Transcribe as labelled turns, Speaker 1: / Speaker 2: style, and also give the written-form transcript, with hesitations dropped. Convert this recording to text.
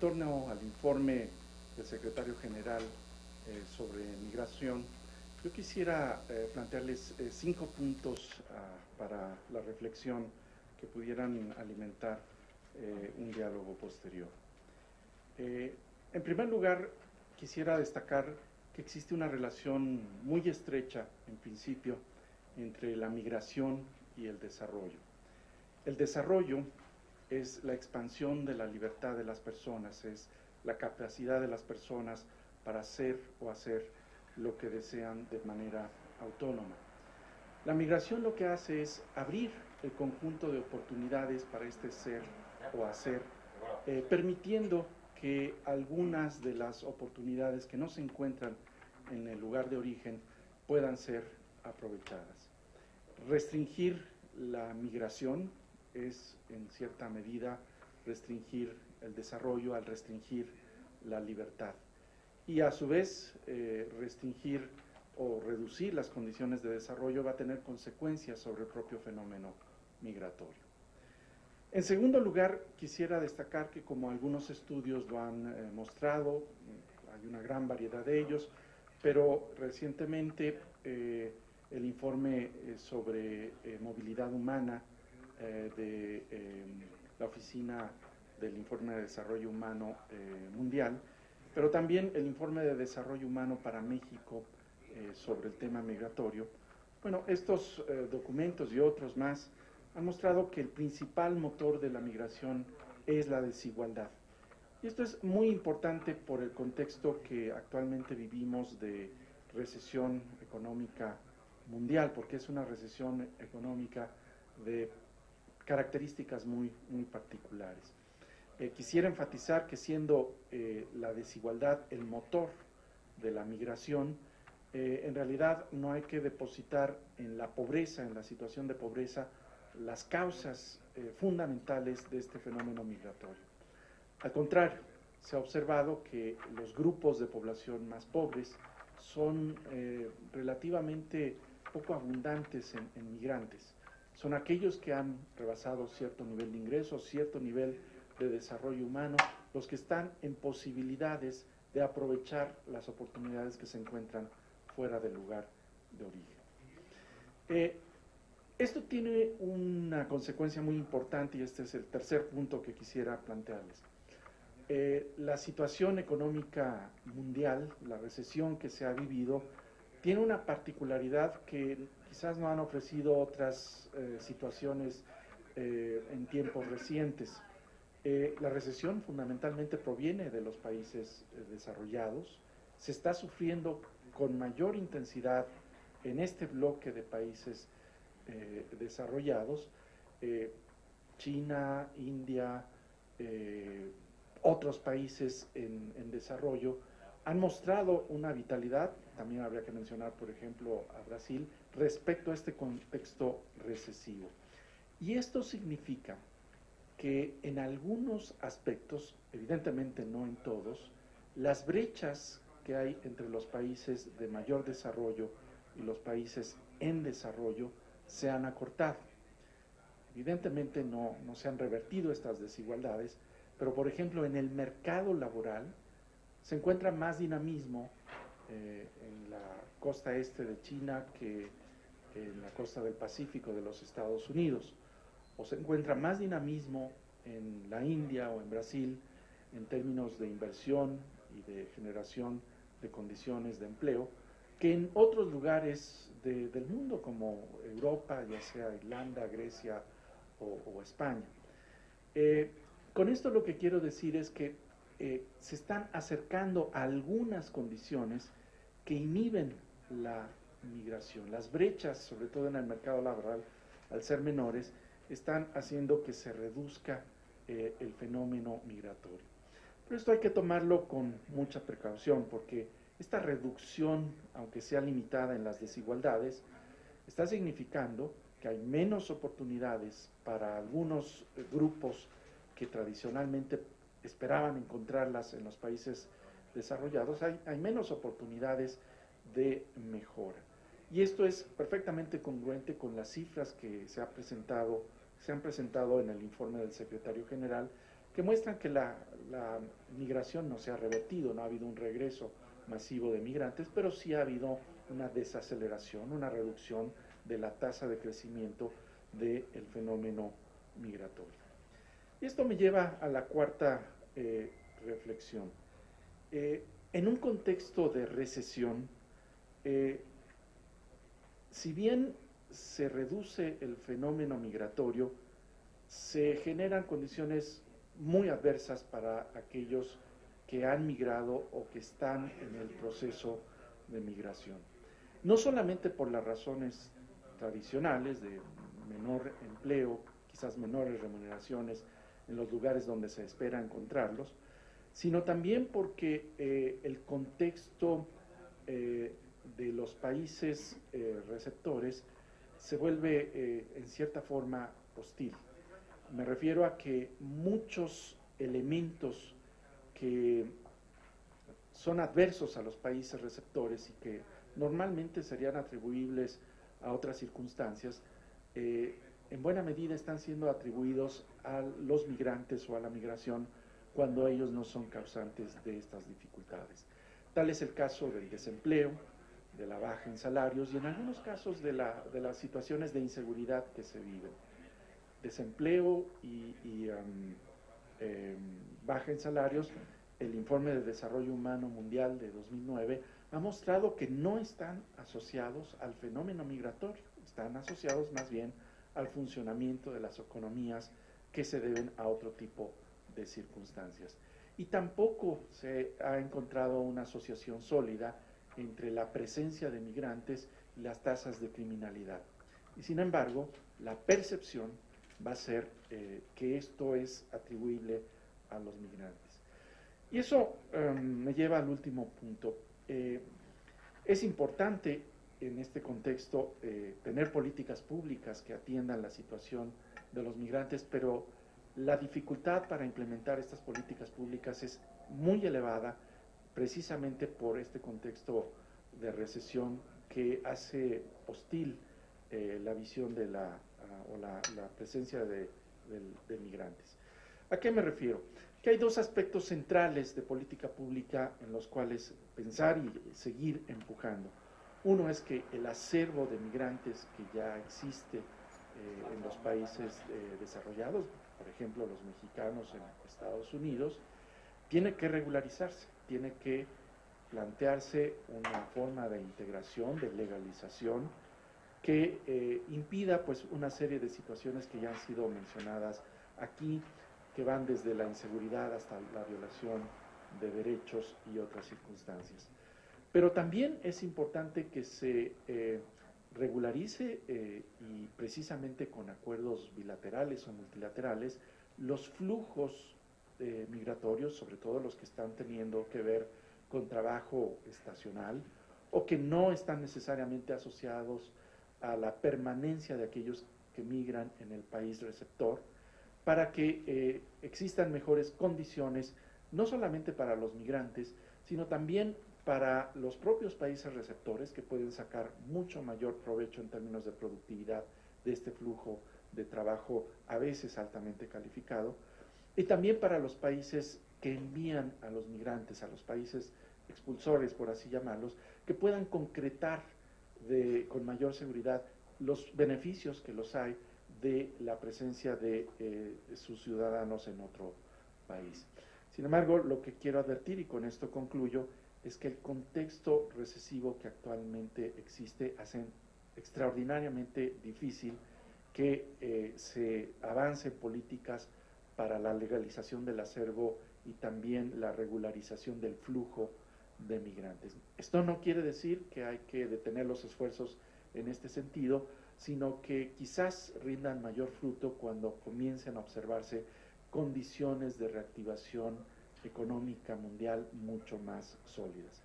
Speaker 1: torno al informe del secretario general sobre migración, yo quisiera plantearles 5 puntos para la reflexión que pudieran alimentar un diálogo posterior. En primer lugar, quisiera destacar que existe una relación muy estrecha, en principio, entre la migración y el desarrollo. El desarrollo es la expansión de la libertad de las personas, es la capacidad de las personas para hacer o hacer lo que desean de manera autónoma. La migración lo que hace es abrir el conjunto de oportunidades para este ser o hacer, permitiendo que algunas de las oportunidades que no se encuentran en el lugar de origen puedan ser aprovechadas. Restringir la migración es, en cierta medida, restringir el desarrollo al restringir la libertad. Y a su vez, restringir o reducir las condiciones de desarrollo va a tener consecuencias sobre el propio fenómeno migratorio. En segundo lugar, quisiera destacar que, como algunos estudios lo han mostrado, hay una gran variedad de ellos, pero recientemente el informe sobre movilidad humana de la Oficina del Informe de Desarrollo Humano Mundial, pero también el Informe de Desarrollo Humano para México sobre el tema migratorio. Bueno, estos documentos y otros más han mostrado que el principal motor de la migración es la desigualdad. Y esto es muy importante por el contexto que actualmente vivimos de recesión económica mundial, porque es una recesión económica de características muy particulares. Quisiera enfatizar que siendo la desigualdad el motor de la migración, en realidad no hay que depositar en la pobreza, en la situación de pobreza, las causas fundamentales de este fenómeno migratorio. Al contrario, se ha observado que los grupos de población más pobres son relativamente poco abundantes en migrantes. Son aquellos que han rebasado cierto nivel de ingresos, cierto nivel de desarrollo humano, los que están en posibilidades de aprovechar las oportunidades que se encuentran fuera del lugar de origen. Esto tiene una consecuencia muy importante y este es el tercer punto que quisiera plantearles. La situación económica mundial, la recesión que se ha vivido, tiene una particularidad que quizás no han ofrecido otras situaciones en tiempos recientes. La recesión fundamentalmente proviene de los países desarrollados, se está sufriendo con mayor intensidad en este bloque de países desarrollados, China, India, otros países en desarrollo, han mostrado una vitalidad, también habría que mencionar, por ejemplo, a Brasil, respecto a este contexto recesivo. Y esto significa que en algunos aspectos, evidentemente no en todos, las brechas que hay entre los países de mayor desarrollo y los países en desarrollo se han acortado. Evidentemente no se han revertido estas desigualdades, pero por ejemplo en el mercado laboral se encuentra más dinamismo en la costa este de China que en la costa del Pacífico de los Estados Unidos, o se encuentra más dinamismo en la India o en Brasil en términos de inversión y de generación de condiciones de empleo que en otros lugares del mundo como Europa, ya sea Irlanda, Grecia o España. Con esto lo que quiero decir es que se están acercando a algunas condiciones que inhiben la migración. Las brechas, sobre todo en el mercado laboral, al ser menores, están haciendo que se reduzca el fenómeno migratorio. Pero esto hay que tomarlo con mucha precaución, porque esta reducción, aunque sea limitada en las desigualdades, está significando que hay menos oportunidades para algunos grupos que tradicionalmente esperaban encontrarlas en los países desarrollados, hay menos oportunidades de mejora. Y esto es perfectamente congruente con las cifras que se han presentado en el informe del secretario general, que muestran que la migración no se ha revertido, no ha habido un regreso masivo de migrantes, pero sí ha habido una desaceleración, una reducción de la tasa de crecimiento del fenómeno migratorio. Y esto me lleva a la cuarta reflexión. En un contexto de recesión, si bien se reduce el fenómeno migratorio, se generan condiciones muy adversas para aquellos que han migrado o que están en el proceso de migración. No solamente por las razones tradicionales de menor empleo, quizás menores remuneraciones en los lugares donde se espera encontrarlos, sino también porque el contexto de los países receptores se vuelve en cierta forma hostil. Me refiero a que muchos elementos que son adversos a los países receptores y que normalmente serían atribuibles a otras circunstancias, en buena medida están siendo atribuidos a los migrantes o a la migración cuando ellos no son causantes de estas dificultades. Tal es el caso del desempleo, de la baja en salarios y en algunos casos de las situaciones de inseguridad que se viven. Desempleo y baja en salarios, el Informe de Desarrollo Humano Mundial de 2009 ha mostrado que no están asociados al fenómeno migratorio, están asociados más bien al funcionamiento de las economías que se deben a otro tipo de circunstancias. Y tampoco se ha encontrado una asociación sólida entre la presencia de migrantes y las tasas de criminalidad. Y sin embargo, la percepción va a ser que esto es atribuible a los migrantes. Y eso me lleva al último punto. Es importante en este contexto tener políticas públicas que atiendan la situación de los migrantes, pero la dificultad para implementar estas políticas públicas es muy elevada precisamente por este contexto de recesión que hace hostil la visión de la presencia de migrantes. ¿A qué me refiero? Que hay dos aspectos centrales de política pública en los cuales pensar y seguir empujando. Uno es que el acervo de migrantes que ya existe en los países desarrollados, por ejemplo los mexicanos en Estados Unidos, tiene que regularizarse, tiene que plantearse una forma de integración, de legalización, que impida pues una serie de situaciones que ya han sido mencionadas aquí, que van desde la inseguridad hasta la violación de derechos y otras circunstancias. Pero también es importante que se regularice y precisamente con acuerdos bilaterales o multilaterales los flujos migratorios, sobre todo los que están teniendo que ver con trabajo estacional o que no están necesariamente asociados a la permanencia de aquellos que migran en el país receptor, para que existan mejores condiciones, no solamente para los migrantes, sino también para los propios países receptores, que pueden sacar mucho mayor provecho en términos de productividad de este flujo de trabajo a veces altamente calificado, y también para los países que envían a los migrantes, a los países expulsores, por así llamarlos, que puedan concretar con mayor seguridad los beneficios que los hay de la presencia de sus ciudadanos en otro país. Sin embargo, lo que quiero advertir, y con esto concluyo, es que el contexto recesivo que actualmente existe hace extraordinariamente difícil que se avance en políticas para la legalización del acervo y también la regularización del flujo de migrantes. Esto no quiere decir que hay que detener los esfuerzos en este sentido, sino que quizás rindan mayor fruto cuando comiencen a observarse condiciones de reactivación económica mundial mucho más sólidas.